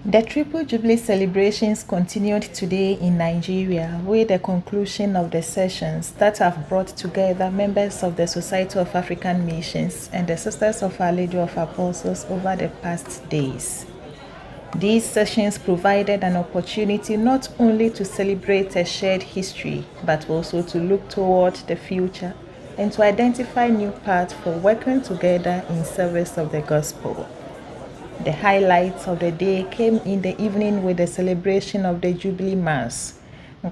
The Triple Jubilee celebrations continued today in Nigeria with the conclusion of the sessions that have brought together members of the Society of African Missions and the Sisters of Our Lady of Apostles over the past days. These sessions provided an opportunity not only to celebrate a shared history, but also to look toward the future and to identify new paths for working together in service of the gospel. The highlights of the day came in the evening with the celebration of the Jubilee Mass.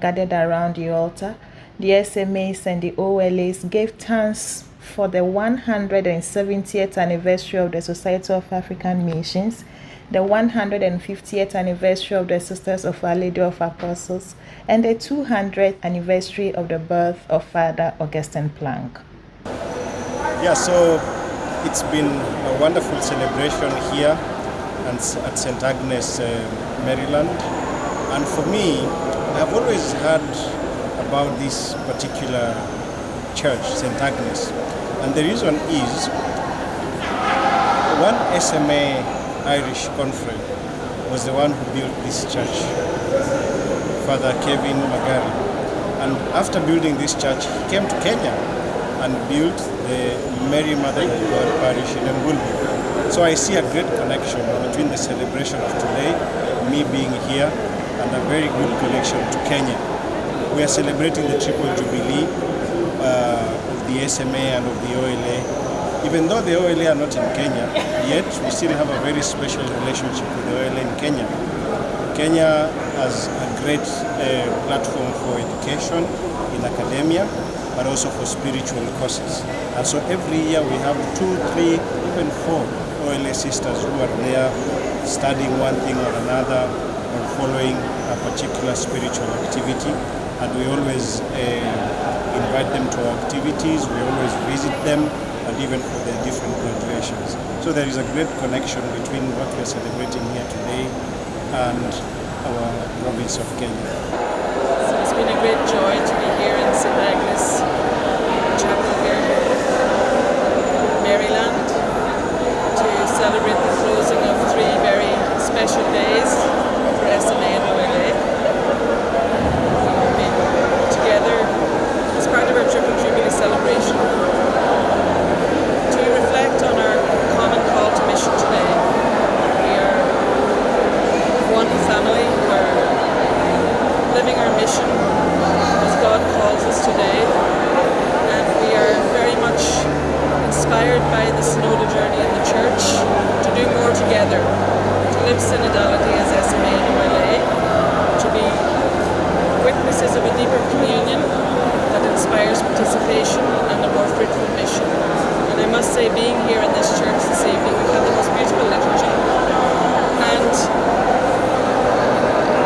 Gathered around the altar, the SMAs and the OLAs gave thanks for the 170th anniversary of the Society of African Missions, the 150th anniversary of the Sisters of Our Lady of Apostles, and the 200th anniversary of the birth of Father Augustine Planque. Yeah, so it's been a wonderful celebration here at St. Agnes, Maryland. And for me, I've always heard about this particular church, St. Agnes. And the reason is, one SMA Irish conference was the one who built this church, Father Kevin Magari. And after building this church, he came to Kenya and built the Mary Mother of God parish in Mbulbu. So I see a great connection between the celebration of today, me being here, and a very good connection to Kenya. We are celebrating the Triple Jubilee of the SMA and of the OLA. Even though the OLA are not in Kenya, yet we still have a very special relationship with the OLA in Kenya. Kenya has a great platform for education in academia, but also for spiritual courses. And so every year we have 2, 3, even 4 OLA sisters who are there studying one thing or another or following a particular spiritual activity. And we always invite them to our activities, we always visit them, and even for their different graduations. So there is a great connection between what we are celebrating here today and our province of Kenya. So it's been a great joy to be here in St. Agnes Chapel here in Maryland to celebrate the closing of 3 very special days for SMA and OLA. We've been together as part of our Triple Jubilee celebration to reflect on our common call to mission today. We are one family who are living our mission as God calls us today, and we are very much inspired by the synodal journey in the church to do more together, to live synodality as SMA and OLA, to be witnesses of a deeper communion that inspires participation and a more fruitful mission. And I must say, being here in this church this evening, we've had the most beautiful liturgy, and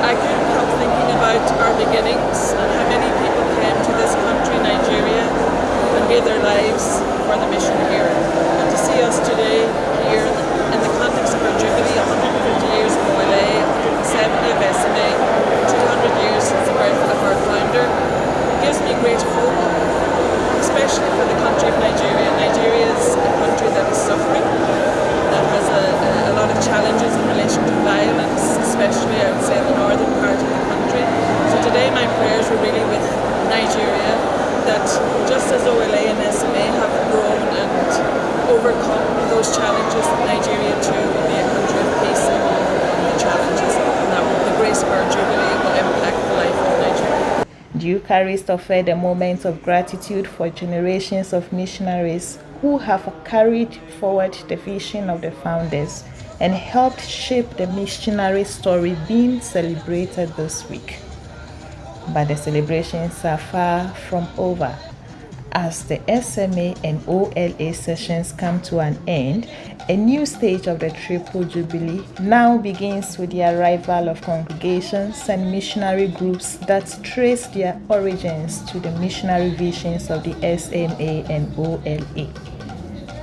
I couldn't help thinking about our beginnings and how many people came to this country, Nigeria, and gave their lives for the mission here. And to see us today here in the context of our Jubilee, 150 years of OLA, 170 of SMA, 200 years since the birth of our founder, gives me great hope, especially for the country of Nigeria. Nigeria is a country that is suffering, that has a lot of challenges in relation to violence, especially I would say in the northern part of the country. So today my prayers were really with Nigeria, that just as OLA and SMA have grown and overcome those challenges, Nigeria too will be a country of peace and the challenges, and that the grace of our Jubilee will impact the life of Nigeria. The Eucharist offered a moment of gratitude for generations of missionaries who have carried forward the vision of the founders and helped shape the missionary story being celebrated this week. But the celebrations are far from over. As the SMA and OLA sessions come to an end, a new stage of the Triple Jubilee now begins with the arrival of congregations and missionary groups that trace their origins to the missionary visions of the SMA and OLA.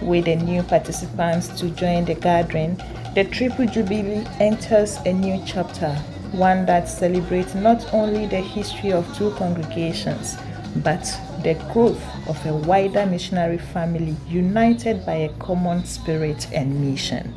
With the new participants to join the gathering, the Triple Jubilee enters a new chapter, one that celebrates not only the history of 2 congregations, but the growth of a wider missionary family united by a common spirit and mission.